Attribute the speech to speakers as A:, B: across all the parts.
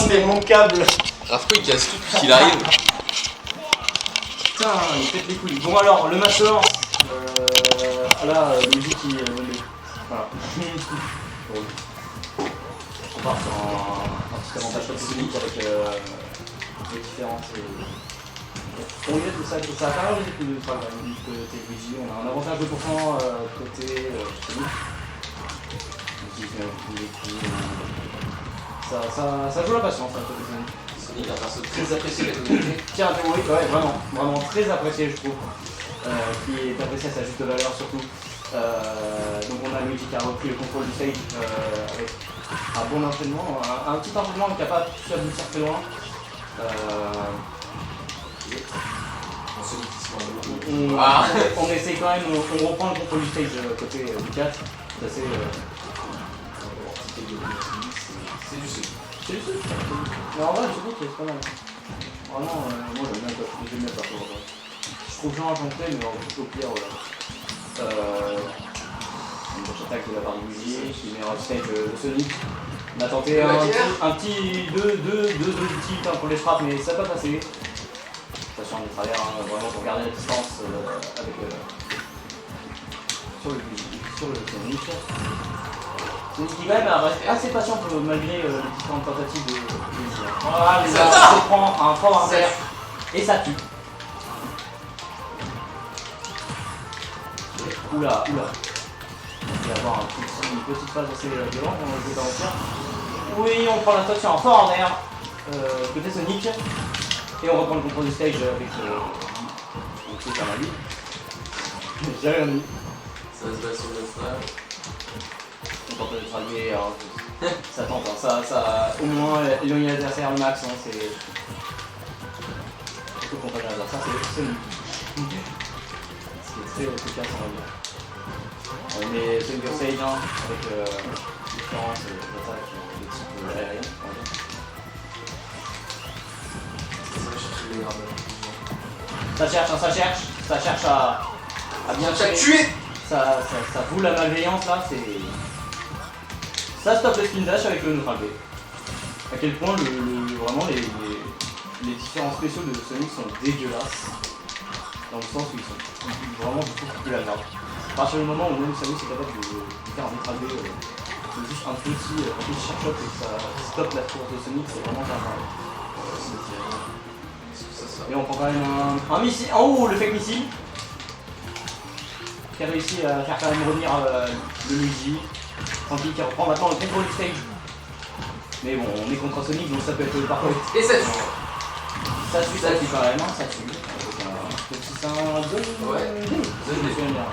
A: C'est mon câble.
B: Rafko il casse tout depuis qu'il arrive.
A: Putain, il pète les couilles. Bon alors, le match lance. Là, Luigi qui voilà. On part sur un petit avantage positif avec les différentes... On y est tout ça, ça a pas mal de ça quand même, côté Luigi. On a un avantage de pourcent côté Sonic. Ça joue la patience hein, côté Sonic.
B: Sonic, un perso très apprécié de la communauté.
A: Tiens, oui, ouais, vraiment très apprécié je trouve. Qui est apprécié à sa juste valeur surtout. Donc on a Luigi qui a repris le contrôle du stage avec un bon enchaînement, un petit enchaînement qui n'a pas pu aboutir très loin. On essaie quand même, on reprend le contrôle du stage côté du 4. C'est assez...
B: c'est du sud.
A: C'est du sud. Mais en vrai, je dis que c'est pas mal. Vraiment, moi j'aime bien ça. Je trouve genre inventé, mais au pire, voilà. Une grosse attaque de la part de Luigi, qui met en stage de Sonic. On a tenté un petit 2 ultimes pour les frappes, mais ça n'a pas passé. Sachant de travers, vraiment pour garder la distance avec sur le Sonic. Sonic qui quand même reste assez patient malgré les différentes tentatives de Luigi. Voilà, il se prend un fort inverse et ça tue. Oula. Il va y avoir une petite phase assez violente, on va essayer d'en faire. Oui, on prend la stock sur un fort en air côté Sonic. Et on reprend le contrôle du stage avec le truc à ma vie. J'ai rien dit.
B: Ça se bat sur le frère.
A: On tente de traguer, ça tente, ça au moins éloigner l'adversaire au max, c'est... Surtout qu'on pas l'adversaire, c'est Sonic. Ce qui est très efficace on va dire. On met Sonic Stage avec différentes attaques de type aérien. Ça cherche à bien
B: tuer.
A: Ça fout la malveillance là, c'est... Ça stoppe le spin dash avec le neutral B. À quel point vraiment les différents spéciaux de Sonic sont dégueulasses. Dans le sens où ils sont vraiment beaucoup plus la merde. À partir du moment où même Sonic est capable de faire un neutral B, juste un petit cherchot et que ça stoppe la course de Sonic, c'est vraiment pas mal. Et on prend quand même un missile. Oh, le fake missile qui a réussi à faire quand même revenir le Luigi. Tranquille, qui reprend maintenant le contrôle du stage. Mais bon, on est contre Sonic donc ça peut être parfois.
B: Et ça tue.
A: Ça tue quand même, ça tue. Avec un petit 5
B: ouais.
A: Je me souviens bien.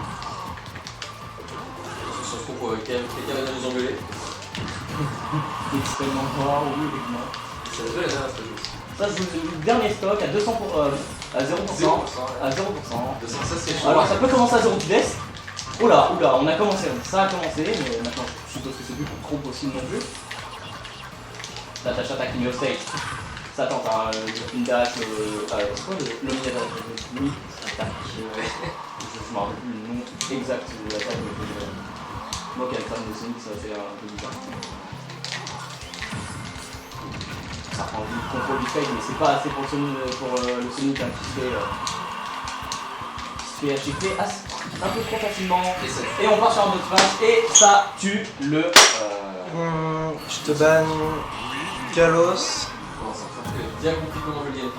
B: Je trouve pour quelqu'un de nous engueuler.
A: Extrêmement fort, oui, effectivement.
B: C'est la dernière stage.
A: Ça c'est le dernier stock à 200 à 0%. 0%. À 0%.
B: Ça c'est chaud.
A: Alors ça peut commencer à 0 pièces. Oula, on a commencé, ça a commencé, mais maintenant je suppose que c'est plus trop possible non plus. L'attache attaque qui met au stage. Ça tente une dash, c'est quoi le mini attaque je me rappelle plus le nom exact de l'attaque, mais moi qui ai le fan de Sonic ça fait un peu bizarre. Ça prend du contrôle du stage mais c'est pas assez pour le Sonic qui se fait HFP un peu trop facilement. Et on part sur un autre match et ça tue le...
C: Je te banne Kalos.
B: Bien compris comment je le gagne.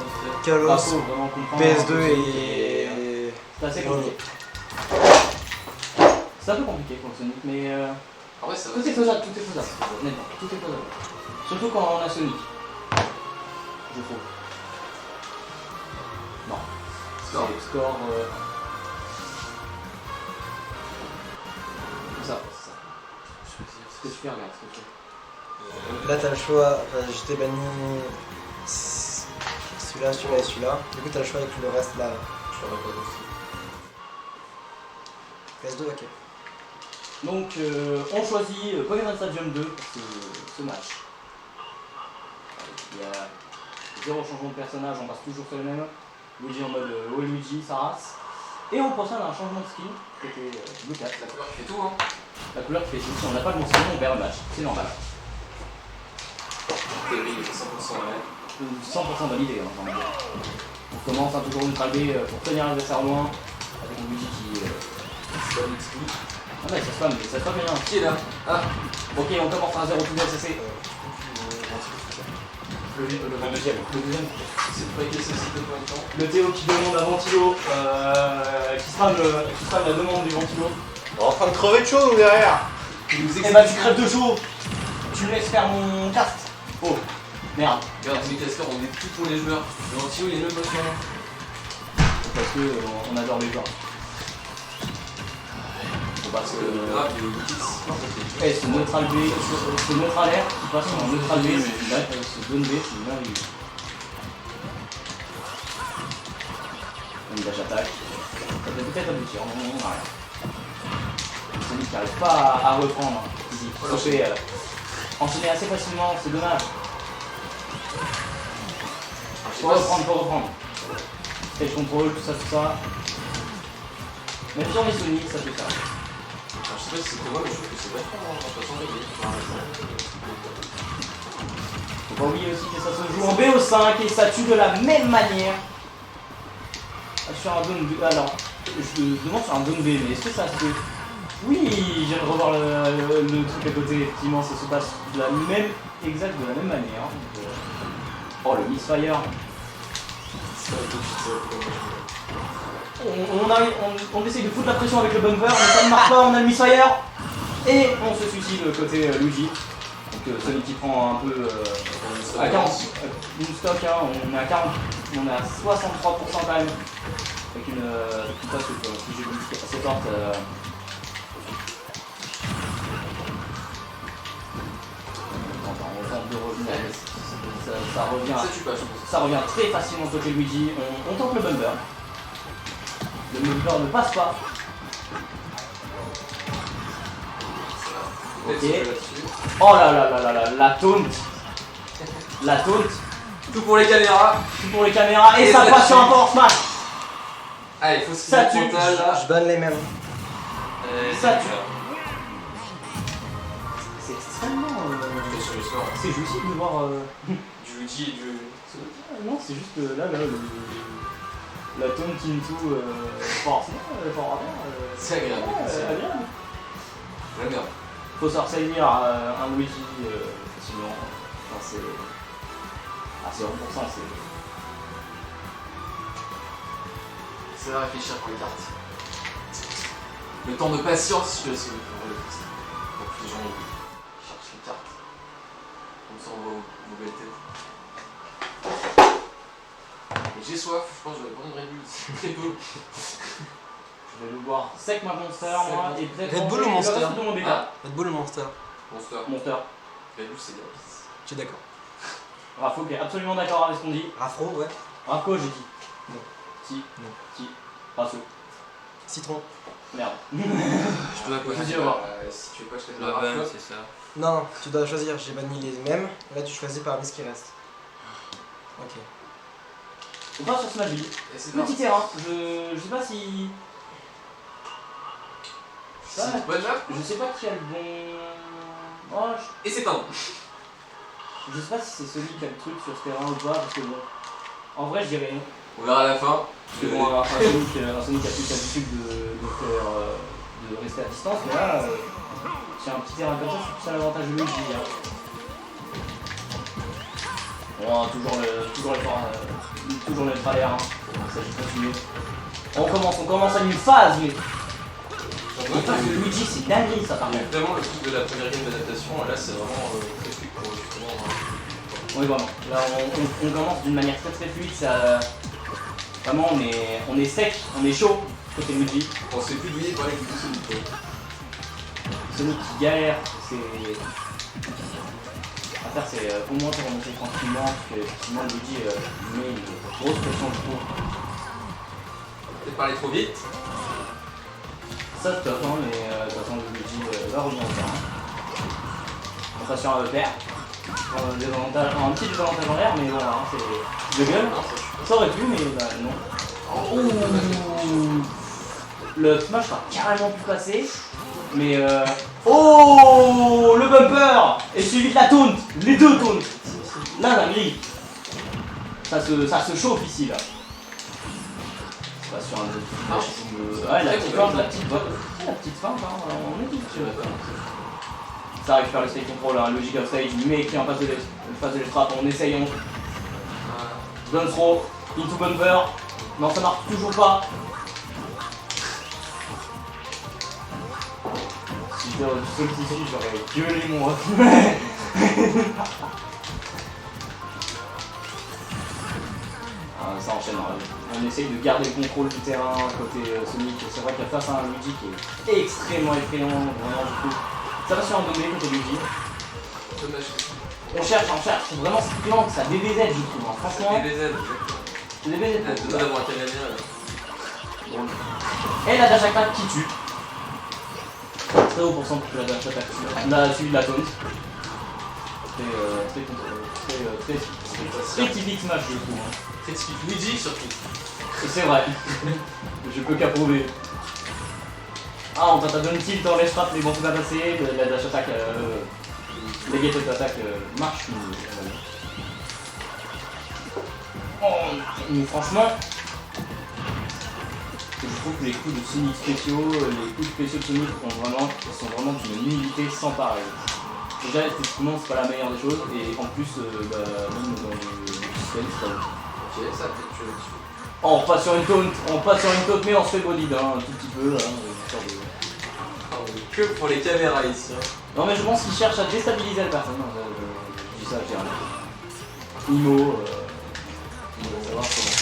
C: Kalos, PS2 et...
A: C'est assez compliqué. C'est un peu compliqué pour le Sonic, mais...
B: Ah ouais, ça va.
A: Tout est faisable, honnêtement, tout est faisable. Surtout quand on a Sonic. Je trouve. Non. Score... ça. Ce que je fais, regarde ce que je fais.
C: Là t'as le choix, je t'ai banni celui-là, celui-là et celui-là. Du coup t'as le choix avec le reste là.
B: Je ferai pas
C: PS2, ok.
A: Donc on choisit Pokémon Stadium 2 pour ce match. Il y a 0 changement de personnage, on passe toujours sur le même. Luigi en mode Luigi, sa race. Et on procède à un changement de skin, qui était Blue 4.
B: La couleur qui fait tout, hein.
A: La couleur qui fait tout, si on n'a pas de bon skin, on perd le match, c'est normal.
B: théorie, il est 100% vrai.
A: 100% validé, hein, j'ai envie de dire. On commence un toujours neutral B pour tenir l'adversaire loin, avec un Luigi qui...
B: C'est pas l'exclu.
A: Ah mais ça se passe bien.
B: Qui est là? Ah,
A: Ok, on commence à 0 tout LCC. Le deuxième.
B: c'est pas quel c'est de combien de temps?
A: Le Théo qui demande à Ventilo, qui sera la demande du Ventilo.
D: On est en train de crever de chaud nous derrière.
B: Il nous
A: Eh bah tu crèves de chaud. Tu me laisses faire mon cast. Oh, merde.
B: Regarde, les casteurs, on est tout pour les joueurs. Le Ventilo, il est même pas sur là.
A: Parce que on adore les joueurs.
B: Parce que le grave, il est X.
A: Eh, ce neutral B, ce neutral R qui passe en neutral B, ce zone B, c'est une merveille. Une dash attaque. Ça peut peut-être aboutir, on n'a rien. Celui qui n'arrive pas à reprendre. Ici, enchaîner assez facilement, c'est dommage. Faut reprendre. Stage control, tout ça. Même sur les Sonic, ça fait ça.
B: Je sais pas si c'est pour moi, mais je trouve que c'est vachement intéressant de
A: Faut pas oublier aussi que ça se joue en BO5 et ça tue de la même manière. Sur un zone B. Alors, je me demande sur un zone B, mais est-ce que ça se fait? Oui, je viens de revoir le truc à côté, effectivement, ça se passe de la même manière. Oh, le misfire. On essaye de foutre la pression avec le bumper, mais ça ne marche pas, on a le misfire. Et on se suicide côté Luigi. Donc celui qui prend un peu à 40, une stock, hein, on est à 40, on est à 63% quand même. Avec une passe que si j'ai vu assez forte. On tente de revenir, ça revient très facilement côté Luigi. On tente le bumper. Le bumper ne passe pas. Ok. Oh là là là là là, la taunt. La taunt.
B: Tout pour les caméras.
A: Et ça passe sur un power smash.
B: Ah, il faut se
A: ça tue.
C: Je banne les mêmes.
A: Ça tue. C'est extrêmement. C'est jouissif de voir.
B: Du Luigi et du.
A: Non, c'est juste là, la taunt into fort
B: C'est agréable.
A: agréable.
B: J'aime bien.
A: Faut se saisir un Luigi facilement. Enfin, c'est 100%,
B: C'est à réfléchir pour les cartes. Le temps de patience, je suis pour que les gens cherchent les cartes. Comme ça on voit vos belles têtes. Et j'ai soif, je pense que je vais prendre une Red Bull.
A: Je vais le boire sec ma Monster, moi, et peut-être
C: Red Bull ou
A: manger
C: Monster
A: le reste de mon bêta.
C: Red Bull ou Monster?
B: Monster.
A: Monster.
B: Red Bull c'est de la pisse.
C: Je suis d'accord.
A: Rafo qui est absolument d'accord avec ce qu'on dit.
C: Rafro, ouais.
A: Rafo, j'ai dit.
C: Non.
A: Si.
C: Non.
A: Si. Rafo.
C: Citron.
A: Merde.
B: Je dois quoi
A: Je dis au revoir.
B: Si tu veux pas, je te
D: La
B: donne
D: bonne,
B: un
D: c'est ça.
C: Non, tu dois choisir, j'ai banni les mêmes. Là, tu choisis parmi ce qui reste. Ok.
A: On part sur Smash Bros.
B: Et c'est
A: Petit
B: parti.
A: terrain. Je sais pas si.
B: C'est une bonne map.
A: Je sais pas qui a le bon. Oh,
B: Et c'est un.
A: je sais pas si c'est celui qui a le truc sur ce terrain ou pas, parce que bon. En vrai, je dirais non.
B: On verra à la fin.
A: Parce que bon, un Sonic a plus l'habitude de rester à distance, mais là, sur un petit terrain comme ça, c'est plus à l'avantage de Luigi. Hein. Bon, toujours le travers, hein. Il s'agit de continuer. On commence à une phase, mais. La phase de Luigi, c'est dingue ça par contre.
B: Vraiment, le truc de la première game d'adaptation, là c'est vraiment très strict pour justement.
A: Oui, vraiment. Là, on commence d'une manière très fluide. Ça... Vraiment, on est sec, on est chaud côté Luigi.
B: On s'est plus douillé par les coups de Sonic.
A: Sonic qui galère, c'est. À faire, c'est au moins pour remonter tranquillement, parce que effectivement, Luigi met une grosse pression du coup.
B: Peut-être parler trop vite.
A: Ça, c'est top, hein, mais de toute façon, Luigi va revenir au terrain. On passe sur un EPR. Un petit désavantage en l'air, mais voilà, hein, c'est de gueule. Ça aurait pu, mais bah, non. Ouh. Le smash va carrément pu passer, mais oh, le bumper est suivi de la taunt, les deux taunts. Là, la grille. Ça se chauffe ici, là. C'est pas sur un autre. Ouais, la petite fin, la petite fin, hein, on est tous sur la fin. Ça récupère le stage control, hein, logic of stage, mais qui est en face de l'estrade, on essaye, on. Down throw, into bumper. Non, ça marche toujours pas. Si j'étais du seul tissu, j'aurais gueulé moi. Ça enchaîne. On essaye de garder le contrôle du terrain côté Sonic. C'est vrai qu'il y a face à un Luigi qui est extrêmement effrayant, vraiment du coup. Ça va sur un 2D côté Luigi. On cherche. C'est vraiment ce qui manque, ça DBZ je trouve. Hein. Franchement. DBZ. Et la dash attack qui tue. Très haut pourcent pour que la dash attack tue. On a suivi de la taunt. Très typique Smash je trouve. Hein.
B: Très typique Luigi surtout.
A: C'est vrai. Je peux qu'approuver. Ah, on t'a donné tilt dans les frappes, mais bon, faut pas passer. La dash attack, les gated attack marchent. Mais franchement, je trouve que les coups de Sonic spéciaux, les coups spéciaux de Sonic sont vraiment d'une nullité sans pareil. Déjà, esthétiquement, c'est pas la meilleure des choses, et en plus, même dans le système, c'est pas.
B: Ok, ça peut tuer.
A: Oh, on passe sur une taunt, mais on se fait bolide, hein, un tout petit peu. Hein,
B: que pour les caméras ici. Hein.
A: Non, mais je pense qu'ils cherchent à déstabiliser la personne. Je dis ça, j'ai rien. Imo, on va savoir comment.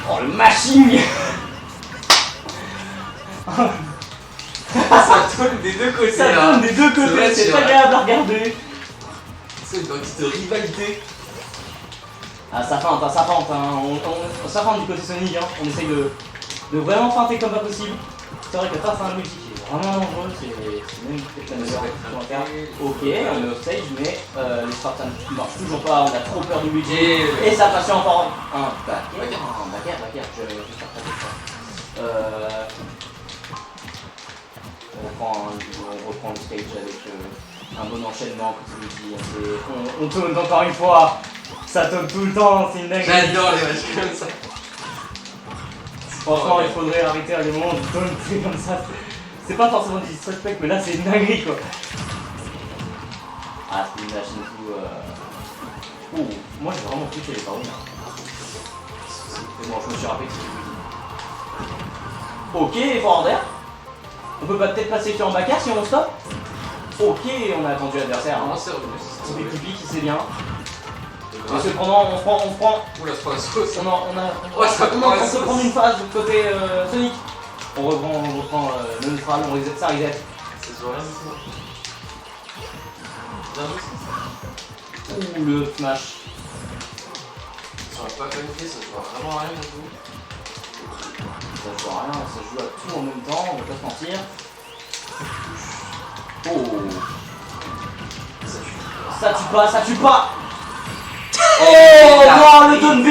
A: Oh, le mashing.
B: Ça tourne des deux côtés.
A: Ça tourne des deux côtés, c'est très agréable à regarder.
B: C'est une petite rivalité.
A: Ah, ça feinte, hein. Ça feinte du côté Sonic, hein. On essaye de vraiment feinter comme pas possible. C'est vrai que face à un multi qui est vraiment dangereux, c'est même peut-être la meilleure qu'on va faire. Ok, on est au stage, mais les Spartans ne marchent toujours pas, on a trop peur du multi. Et ça passe encore un backer, je vais faire ça. On reprend le stage avec un bon enchaînement, comme tu le dis. On tourne encore une fois. Ça tourne tout le temps, c'est une dinguerie.
B: J'adore les matchs comme ça.
A: Franchement, il faudrait arrêter à des moments de taunter comme ça. C'est pas forcément du disrespect, mais là c'est une dinguerie quoi. Ah, c'est une machine tout. Ouh, moi j'ai vraiment cru qu'elle est pas bonne. C'est bon, je me suis rappelé que c'était. Ok, forwarder. On peut peut-être passer sur un backer si on stop. Ok, on a attendu l'adversaire.
B: Non, c'est revenu.
A: C'est typique, c'est bien. Et cependant, on se prend.
B: Oula, c'est pas la sauce.
A: On se prend une phase de côté Sonic. On reprend le neutral, on reset ça, reset.
B: C'est sur rien du tout. Bien joué.
A: Ouh, le smash.
B: Ça va pas planifié, ça joue vraiment à rien du tout.
A: Ça joue à rien, ça joue à tout en même temps, on va pas se mentir. Oh. Ça tue pas. Oh non, le down B.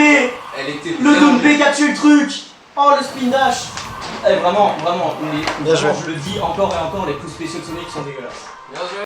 B: Elle était
A: Le down B qui a tué le truc. Oh, le spin dash. Eh, vraiment,
C: Bien joué.
A: je le dis encore et encore, les coups spéciaux de Sonic sont dégueulasses.
B: Bien joué.